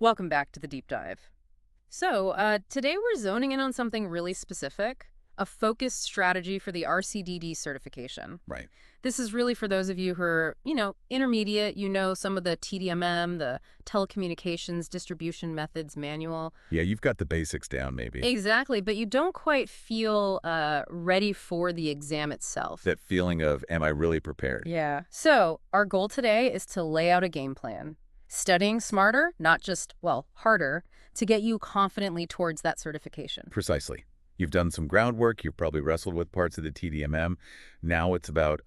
Welcome back to the deep dive. Today we're zoning in on something really specific, a focused strategy for the RCDD certification. Right. This is really for those of you who are, intermediate, some of the TDMM, the telecommunications distribution methods manual. Yeah, you've got the basics down, maybe. Exactly, but you don't quite feel ready for the exam itself. That feeling of, am I really prepared? Yeah. So our goal today is to lay out a game plan. Studying smarter, not just, harder, to get you confidently towards that certification. Precisely. You've done some groundwork. You've probably wrestled with parts of the TDMM. Now it's about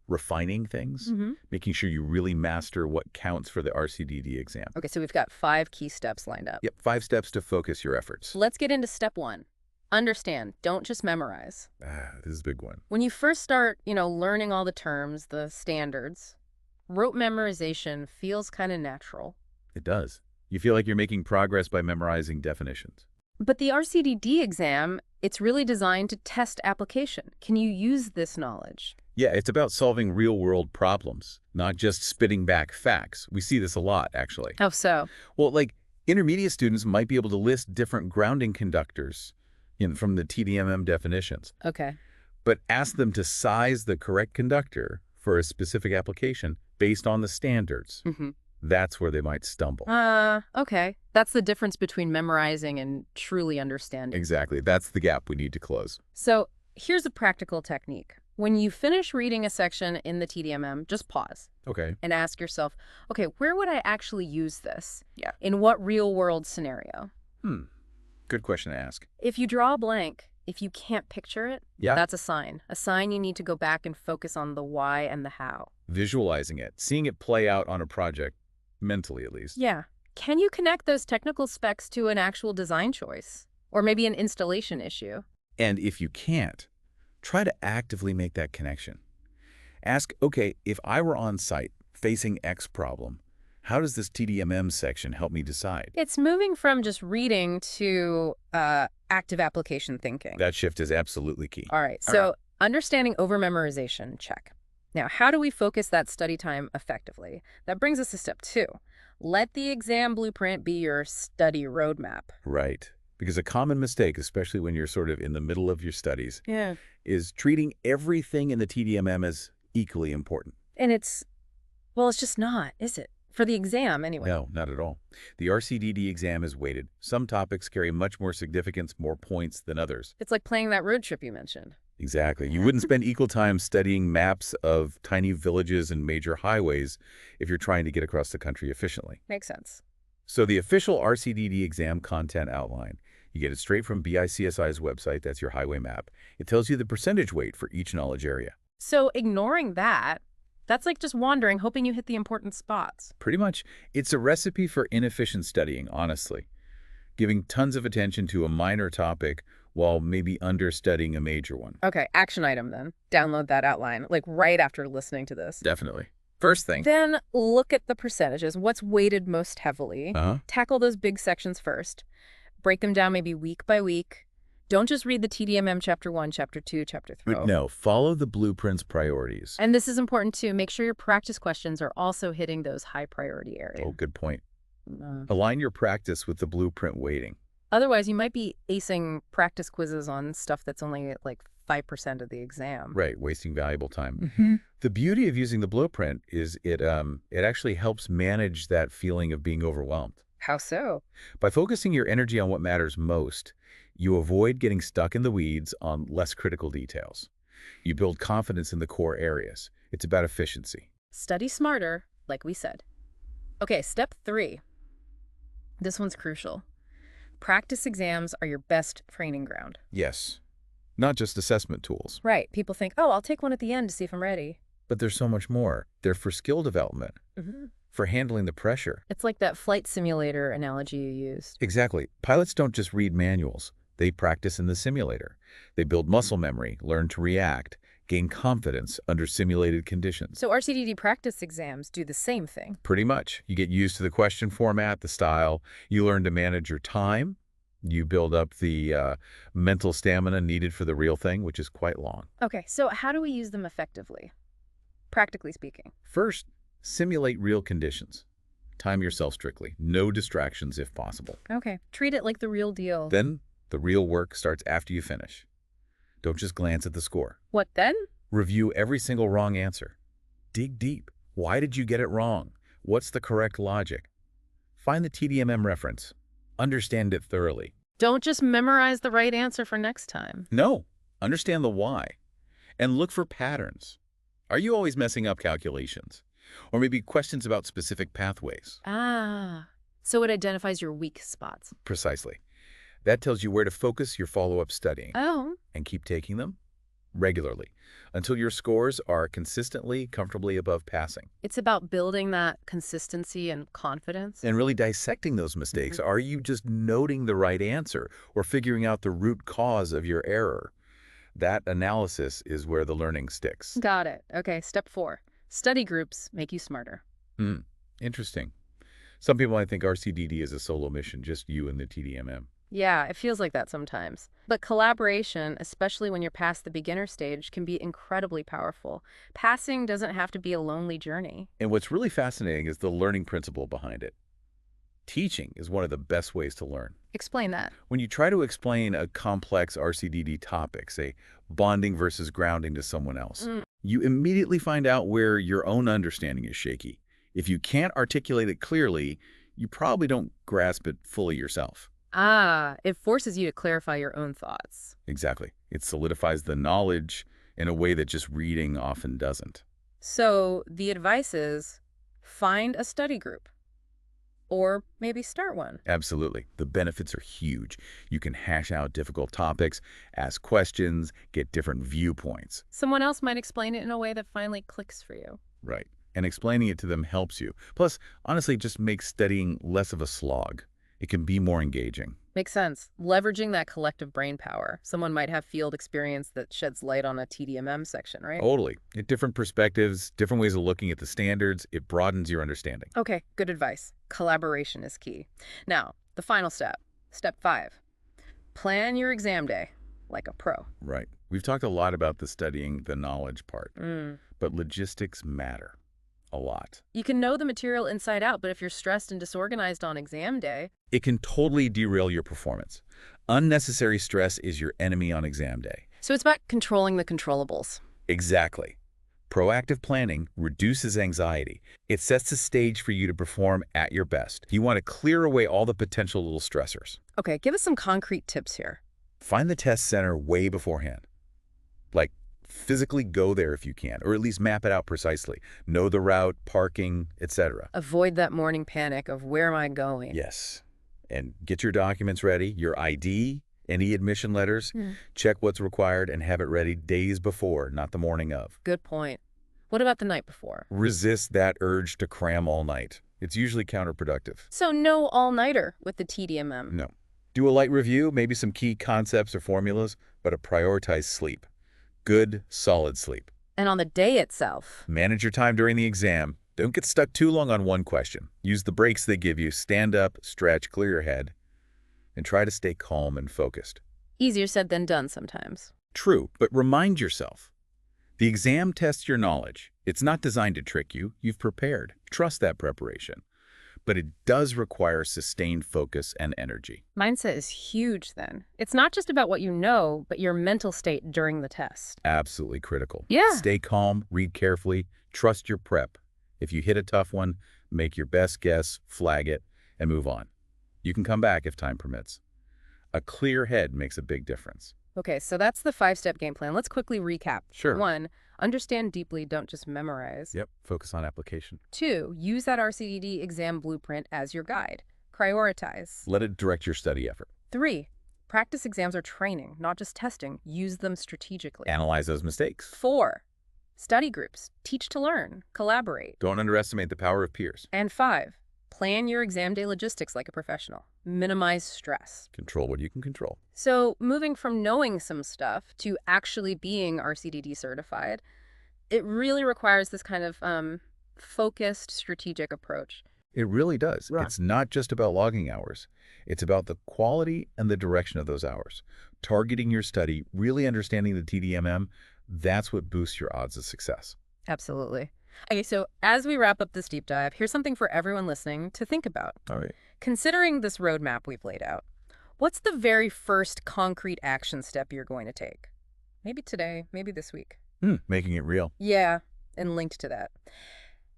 refining things, making sure you really master what counts for the RCDD exam. Okay, so we've got 5 key steps lined up. Yep, 5 steps to focus your efforts. Let's get into step 1. Understand, don't just memorize. This is a big one. When you first start, learning all the terms, the standards, rote memorization feels kind of natural. It does. You feel like you're making progress by memorizing definitions. But the RCDD exam, it's really designed to test application. Can you use this knowledge? Yeah, it's about solving real-world problems, not just spitting back facts. We see this a lot, actually. How so? Well, like, intermediate students might be able to list different grounding conductors from the TDMM definitions. Okay. But ask them to size the correct conductor for a specific application based on the standards. That's where they might stumble. Okay. That's the difference between memorizing and truly understanding. Exactly. That's the gap we need to close. So here's a practical technique. When you finish reading a section in the TDMM, just pause. Okay. And ask yourself, okay, where would I actually use this? Yeah. In what real-world scenario? Good question to ask. If you draw a blank, if you can't picture it, that's a sign. A sign you need to go back and focus on the why and the how. Visualizing it, seeing it play out on a project, mentally at least. Yeah. Can you connect those technical specs to an actual design choice? Or maybe an installation issue? And if you can't, try to actively make that connection. Ask, okay, if I were on site facing X problem, how does this TDMM section help me decide? It's moving from just reading to active application thinking. That shift is absolutely key. All right. So understanding over-memorization, check. Now, how do we focus that study time effectively? That brings us to step 2. Let the exam blueprint be your study roadmap. Right. Because a common mistake, especially when you're sort of in the middle of your studies, Yeah. is treating everything in the TDMM as equally important. And it's just not, is it? For the exam, anyway. No, not at all. The RCDD exam is weighted. Some topics carry much more significance, more points than others. It's like playing that road trip you mentioned. Exactly. You wouldn't spend equal time studying maps of tiny villages and major highways if you're trying to get across the country efficiently. Makes sense. So the official RCDD exam content outline, you get it straight from BICSI's website. That's your highway map. It tells you the percentage weight for each knowledge area. So ignoring that's like just wandering, hoping you hit the important spots. Pretty much. It's a recipe for inefficient studying, honestly. Giving tons of attention to a minor topic while maybe understudying a major one. Okay, action item then. Download that outline, like right after listening to this. Definitely. First thing. Then look at the percentages. What's weighted most heavily? Uh-huh. Tackle those big sections first. Break them down maybe week by week. Don't just read the TDMM Chapter 1, Chapter 2, Chapter 3. No, follow the blueprint's priorities. And this is important too. Make sure your practice questions are also hitting those high priority areas. Oh, good point. Align your practice with the blueprint weighting. Otherwise, you might be acing practice quizzes on stuff that's only like 5% of the exam. Right, wasting valuable time. The beauty of using the blueprint is it actually helps manage that feeling of being overwhelmed. How so? By focusing your energy on what matters most, you avoid getting stuck in the weeds on less critical details. You build confidence in the core areas. It's about efficiency. Study smarter, like we said. Okay, step 3. This one's crucial. Practice exams are your best training ground. Yes, not just assessment tools. Right. People think, oh, I'll take one at the end to see if I'm ready. But there's so much more. They're for skill development, for handling the pressure. It's like that flight simulator analogy you used. Exactly. Pilots don't just read manuals. They practice in the simulator. They build muscle memory, learn to react, gain confidence under simulated conditions. So RCDD practice exams do the same thing. Pretty much. You get used to the question format, the style. You learn to manage your time. You build up the mental stamina needed for the real thing, which is quite long. Okay, so how do we use them effectively? Practically speaking. First, simulate real conditions. Time yourself strictly. No distractions if possible. Okay, treat it like the real deal. Then, the real work starts after you finish. Don't just glance at the score. What then? Review every single wrong answer. Dig deep. Why did you get it wrong? What's the correct logic? Find the TDMM reference. Understand it thoroughly. Don't just memorize the right answer for next time. No, understand the why. And look for patterns. Are you always messing up calculations? Or maybe questions about specific pathways? Ah, so it identifies your weak spots. Precisely. That tells you where to focus your follow-up studying. Oh, And keep taking them regularly until your scores are consistently, comfortably above passing. it's about building that consistency and confidence. And really dissecting those mistakes. Are you just noting the right answer or figuring out the root cause of your error? That analysis is where the learning sticks. Got it. Okay, step 4. Study groups make you smarter. Interesting. Some people might think RCDD is a solo mission, just you and the TDMM. Yeah, it feels like that sometimes. But collaboration, especially when you're past the beginner stage, can be incredibly powerful. Passing doesn't have to be a lonely journey. And what's really fascinating is the learning principle behind it. Teaching is one of the best ways to learn. Explain that. When you try to explain a complex RCDD topic, say bonding versus grounding to someone else, you immediately find out where your own understanding is shaky. If you can't articulate it clearly, you probably don't grasp it fully yourself. Ah, it forces you to clarify your own thoughts. Exactly. It solidifies the knowledge in a way that just reading often doesn't. So the advice is find a study group. Or maybe start one. Absolutely. The benefits are huge. You can hash out difficult topics, ask questions, get different viewpoints. Someone else might explain it in a way that finally clicks for you. Right. And explaining it to them helps you. Plus, honestly, it just makes studying less of a slog. It can be more engaging. Makes sense. Leveraging that collective brain power. Someone might have field experience that sheds light on a TDMM section, right? Totally. Different perspectives, different ways of looking at the standards, it broadens your understanding. Okay, good advice. Collaboration is key. Now, the final step. Step 5. Plan your exam day like a pro. Right. We've talked a lot about the studying the knowledge part, but logistics matter a lot. You can know the material inside out, but if you're stressed and disorganized on exam day, It can totally derail your performance. Unnecessary stress is your enemy on exam day. so it's about controlling the controllables. Exactly. Proactive planning reduces anxiety. It sets the stage for you to perform at your best. You want to clear away all the potential little stressors. Okay, give us some concrete tips here. Find the test center way beforehand. Like, physically go there if you can, or at least map it out precisely. Know the route, parking, etc. Avoid that morning panic of where am I going? Yes. And get your documents ready, your ID, any admission letters. Check what's required and have it ready days before, not the morning of. Good point. What about the night before? Resist that urge to cram all night. It's usually counterproductive. So no all-nighter with the TDMM. No. Do a light review, maybe some key concepts or formulas, but prioritize sleep. Good, solid sleep. And on the day itself, Manage your time during the exam. Don't get stuck too long on one question. Use the breaks they give you. Stand up, stretch, clear your head, and try to stay calm and focused. easier said than done sometimes. True, but remind yourself. The exam tests your knowledge. It's not designed to trick you. You've prepared. Trust that preparation. But it does require sustained focus and energy. Mindset is huge then. It's not just about what you know, but your mental state during the test. Absolutely critical. Yeah. Stay calm, read carefully, trust your prep. If you hit a tough one, make your best guess, flag it, and move on. You can come back if time permits. A clear head makes a big difference. Okay, so that's the 5-step game plan. Let's quickly recap. Sure. 1, understand deeply, don't just memorize. Yep, focus on application. 2, use that RCDD exam blueprint as your guide. Prioritize. Let it direct your study effort. 3, practice exams are training, not just testing. Use them strategically. Analyze those mistakes. 4, study groups. Teach to learn. Collaborate. Don't underestimate the power of peers. And 5, plan your exam day logistics like a professional. Minimize stress. Control what you can control. So moving from knowing some stuff to actually being RCDD certified, it really requires this kind of focused, strategic approach. It really does. Right. It's not just about logging hours. It's about the quality and the direction of those hours. Targeting your study, really understanding the TDMM, that's what boosts your odds of success. Absolutely. Okay, so as we wrap up this deep dive, here's something for everyone listening to think about. All right. Considering this roadmap we've laid out, what's the very first concrete action step you're going to take? Maybe today, maybe this week. Making it real. Yeah, and linked to that.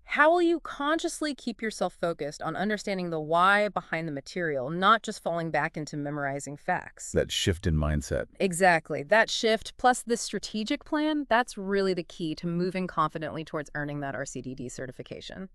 How will you consciously keep yourself focused on understanding the why behind the material, not just falling back into memorizing facts? That shift in mindset. Exactly. That shift, plus the strategic plan, that's really the key to moving confidently towards earning that RCDD certification.